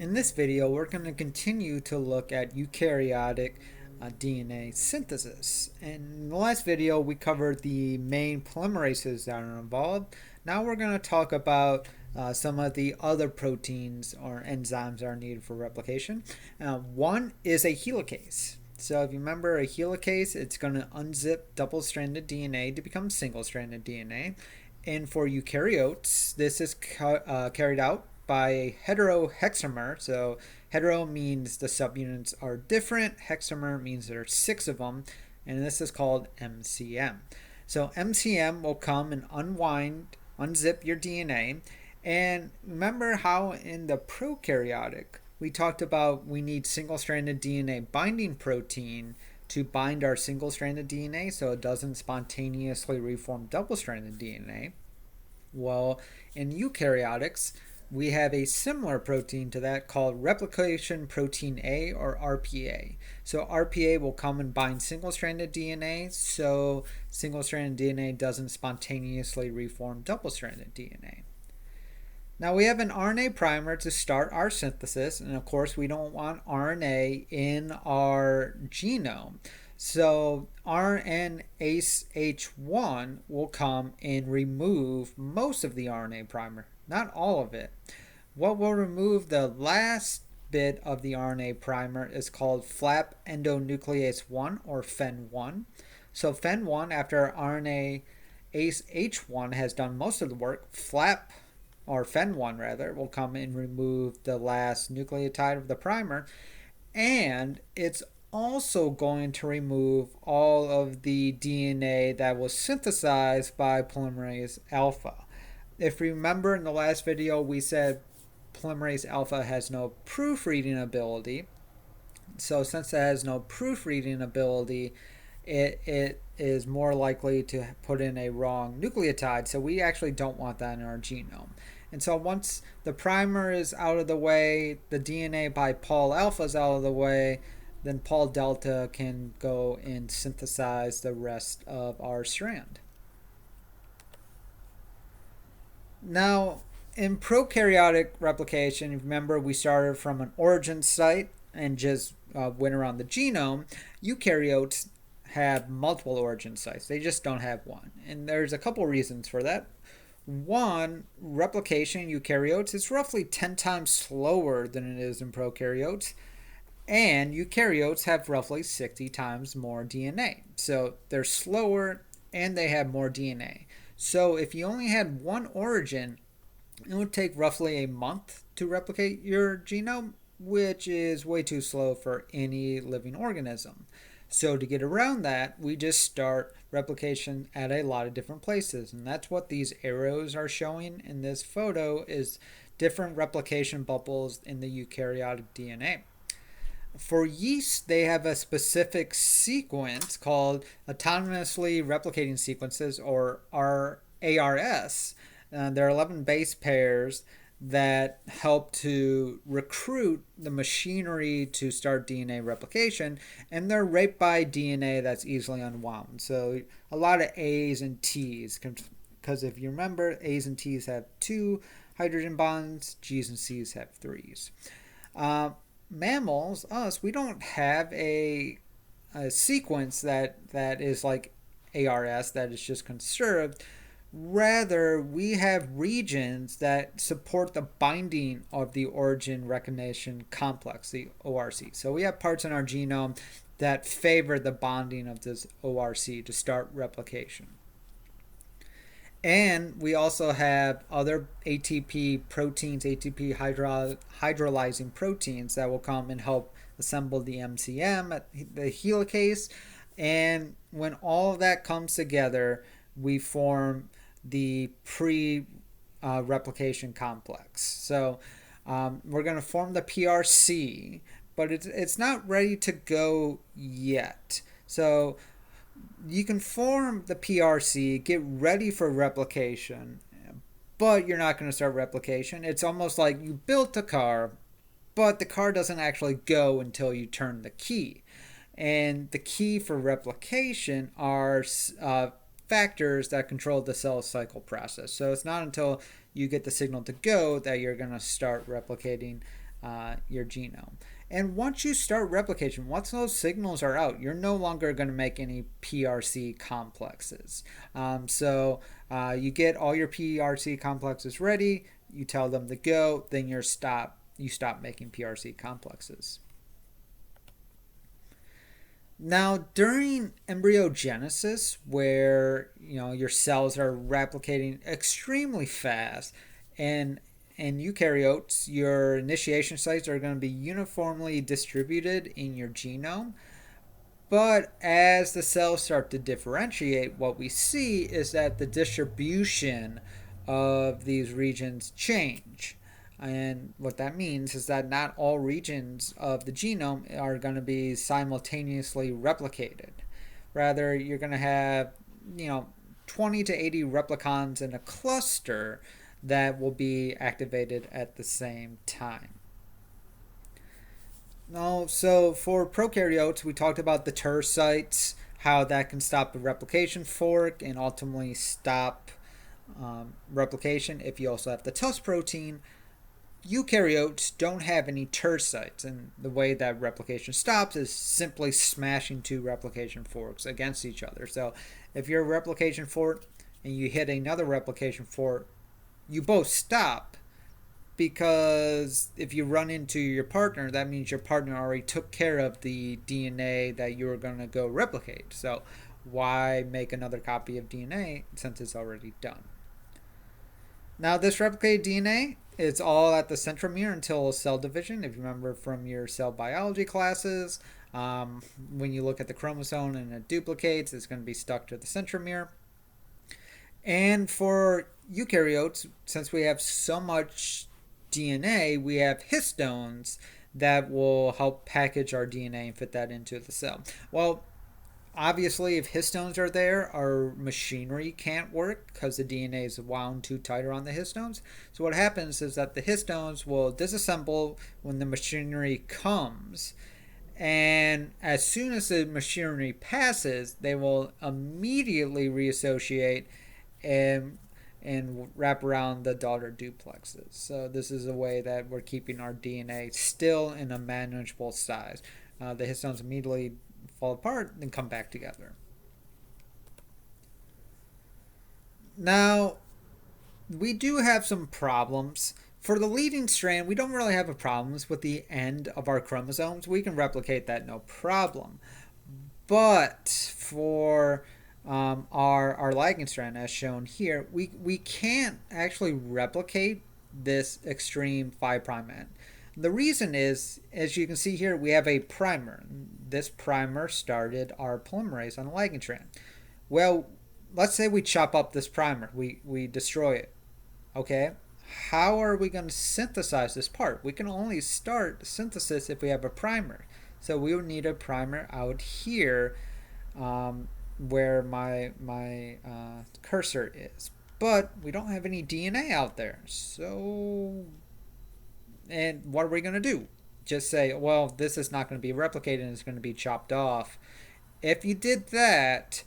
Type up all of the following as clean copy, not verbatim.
In this video, we're going to continue to look at eukaryotic DNA synthesis. In the last video, we covered the main polymerases that are involved. Now we're going to talk about some of the other proteins or enzymes that are needed for replication. One is a helicase. So if you remember a helicase, it's going to unzip double-stranded DNA to become single-stranded DNA. And for eukaryotes, this is carried out by a heterohexamer. So hetero means the subunits are different. Hexamer means there are 6 of them. And this is called MCM. So MCM will come and unzip your DNA. And remember how in the prokaryotic, we talked about we need single-stranded DNA binding protein to bind our single-stranded DNA so it doesn't spontaneously reform double-stranded DNA. Well, in eukaryotics, we have a similar protein to that called replication protein A or RPA. So RPA will come and bind single-stranded DNA so single-stranded DNA doesn't spontaneously reform double-stranded DNA. Now we have an RNA primer to start our synthesis, and of course we don't want RNA in our genome. So RNase-H1 will come and remove most of the RNA primer, not all of it. What will remove the last bit of the RNA primer is called flap endonuclease 1 or FEN1. So FEN1, after RNase-H1 has done most of the work, flap or FEN1 rather, will come and remove the last nucleotide of the primer, and it's also going to remove all of the DNA that was synthesized by polymerase alpha. If you remember in the last video, we said polymerase alpha has no proofreading ability. So since it has no proofreading ability, it is more likely to put in a wrong nucleotide. So we actually don't want that in our genome. And so once the primer is out of the way, the DNA by Pol alpha is out of the way, then Pol delta can go and synthesize the rest of our strand. Now, in prokaryotic replication, remember we started from an origin site and just went around the genome. Eukaryotes have multiple origin sites. They just don't have one. And there's a couple reasons for that. One, replication in eukaryotes is roughly 10 times slower than it is in prokaryotes. And eukaryotes have roughly 60 times more DNA. So they're slower and they have more DNA. So if you only had one origin, it would take roughly a month to replicate your genome, which is way too slow for any living organism. So to get around that, we just start replication at a lot of different places. And that's what these arrows are showing in this photo is different replication bubbles in the eukaryotic DNA. For yeast, they have a specific sequence called autonomously replicating sequences, or ARS. There are 11 base pairs that help to recruit the machinery to start DNA replication, and they're raped by DNA that's easily unwound. So a lot of A's and T's, because if you remember, A's and T's have 2 hydrogen bonds, G's and C's have 3's. Mammals, us, we don't have a sequence that is like ARS, that is just conserved. Rather, we have regions that support the binding of the origin recognition complex, the ORC. So we have parts in our genome that favor the bonding of this ORC to start replication. And we also have other ATP proteins, ATP hydrolyzing proteins that will come and help assemble the MCM, the helicase. And when all of that comes together, we form the pre-replication complex. So we're going to form the PRC, but it's not ready to go yet. So you can form the PRC, get ready for replication, but you're not going to start replication. It's almost like you built a car, but the car doesn't actually go until you turn the key. And the key for replication are factors that control the cell cycle process. So it's not until you get the signal to go that you're going to start replicating your genome. And once you start replication, once those signals are out, you're no longer going to make any PRC complexes. You get all your PRC complexes ready, you tell them to go, then you stop making PRC complexes. Now, during embryogenesis, where your cells are replicating extremely fast, and in eukaryotes, your initiation sites are going to be uniformly distributed in your genome. But as the cells start to differentiate, what we see is that the distribution of these regions change. And what that means is that not all regions of the genome are going to be simultaneously replicated. Rather, you're going to have, 20 to 80 replicons in a cluster that will be activated at the same time. So for prokaryotes, we talked about the TER sites, how that can stop the replication fork and ultimately stop replication if you also have the TUS protein. Eukaryotes don't have any TER sites, and the way that replication stops is simply smashing two replication forks against each other. So if you're a replication fork and you hit another replication fork, you both stop, because if you run into your partner, that means your partner already took care of the DNA that you were going to go replicate. So why make another copy of DNA since it's already done? Now, this replicated DNA, it's all at the centromere until cell division. If you remember from your cell biology classes, when you look at the chromosome and it duplicates, it's going to be stuck to the centromere. And for eukaryotes, since we have so much DNA, we have histones that will help package our DNA and fit that into the cell. Well, obviously, if histones are there, our machinery can't work because the DNA is wound too tight around the histones. So what happens is that the histones will disassemble when the machinery comes. And as soon as the machinery passes, they will immediately reassociate and wrap around the daughter duplexes. So this is a way that we're keeping our DNA still in a manageable size. The histones immediately fall apart and come back together. Now, we do have some problems. For the leading strand, we don't really have a problems with the end of our chromosomes. We can replicate that no problem. But for our lagging strand, as shown here, we can't actually replicate this extreme 5' end. The reason is, as you can see here, we have a primer. This primer started our polymerase on the lagging strand. Well, let's say we chop up this primer. We destroy it. Okay? How are we going to synthesize this part? We can only start synthesis if we have a primer. So we would need a primer out here where my cursor is. But we don't have any DNA out there. So, and what are we going to do? Just say, well, this is not going to be replicated and it's going to be chopped off. If you did that,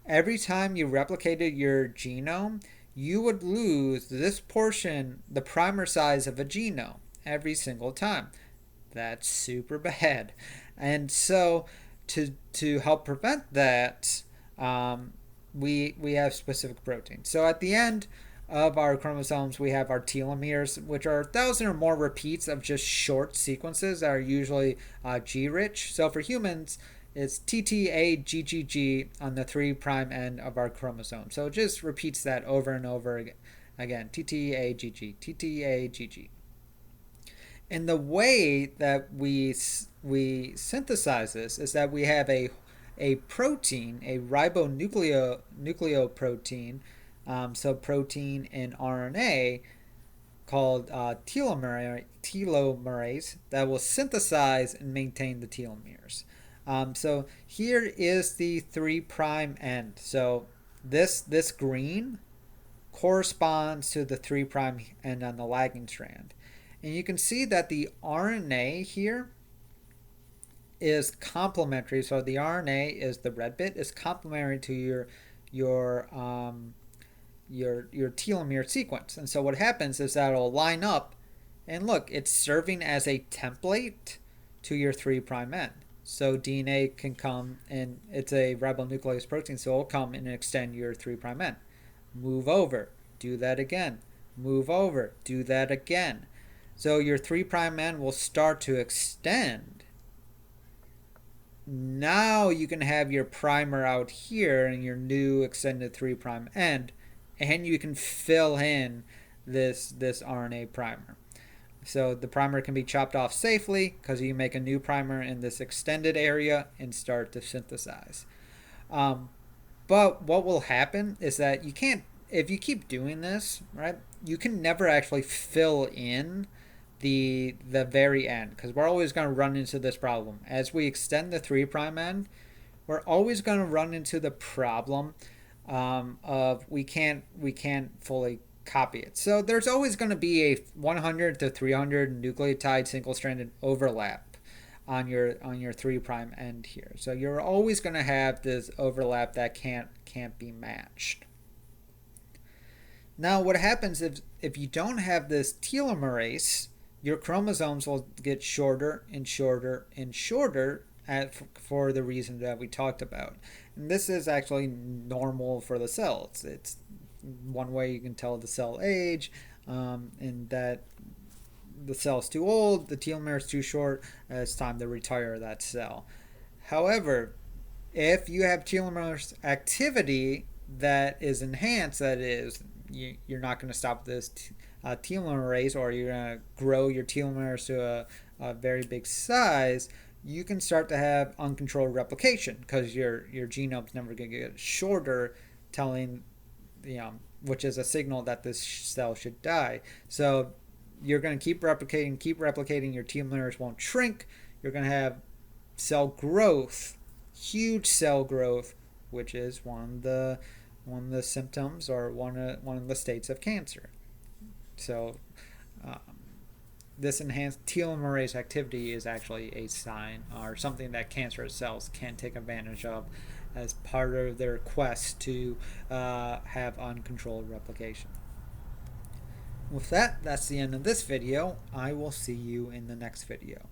every time you replicated your genome, you would lose this portion, the primer size of a genome, every single time. That's super bad. And so to help prevent that, we have specific proteins. So at the end of our chromosomes, we have our telomeres, which are 1,000 or more repeats of just short sequences that are usually G-rich. So for humans, it's TTAGGG on the 3' end of our chromosome. So it just repeats that over and over again. TTAGG, TTAGG. And the way that we synthesize this is that we have a protein, a ribonucleoprotein, so protein in RNA called telomerase that will synthesize and maintain the telomeres. So here is the 3' end. So this green corresponds to the 3' end on the lagging strand. And you can see that the RNA here is complementary. So the RNA is the red bit, is complementary to your telomere sequence. And so what happens is that it'll line up And look, it's serving as a template to your 3' end. So DNA can come, and it's a ribonuclease protein, so it'll come and extend your 3' end. Move over, do that again. Move over, do that again. So your 3' end will start to extend. Now you can have your primer out here and your new extended 3' end, and you can fill in this RNA primer. So the primer can be chopped off safely because you make a new primer in this extended area and start to synthesize. But what will happen is that you can't, if you keep doing this, right, you can never actually fill in the very end, because we're always going to run into this problem. As we extend the 3' end, we're always going to run into the problem of we can't fully copy it. So there's always going to be a 100 to 300 nucleotide single-stranded overlap on your 3' end here. So you're always going to have this overlap that can't be matched. Now what happens if you don't have this telomerase, your chromosomes will get shorter and shorter and shorter for the reason that we talked about. And this is actually normal for the cells. It's one way you can tell the cell age, and that the cell's too old, the telomere is too short, it's time to retire that cell. However, if you have telomere activity that is enhanced, that is, you're not going to stop this telomerase, or you're going to grow your telomeres to a very big size, you can start to have uncontrolled replication because your genome's never going to get shorter, telling, which is a signal that this cell should die. So you're going to keep replicating, your telomeres won't shrink, you're going to have cell growth, huge cell growth, which is one of the symptoms, or one of the states of cancer. So this enhanced telomerase activity is actually a sign, or something that cancerous cells can take advantage of as part of their quest to have uncontrolled replication. With that, that's the end of this video. I will see you in the next video.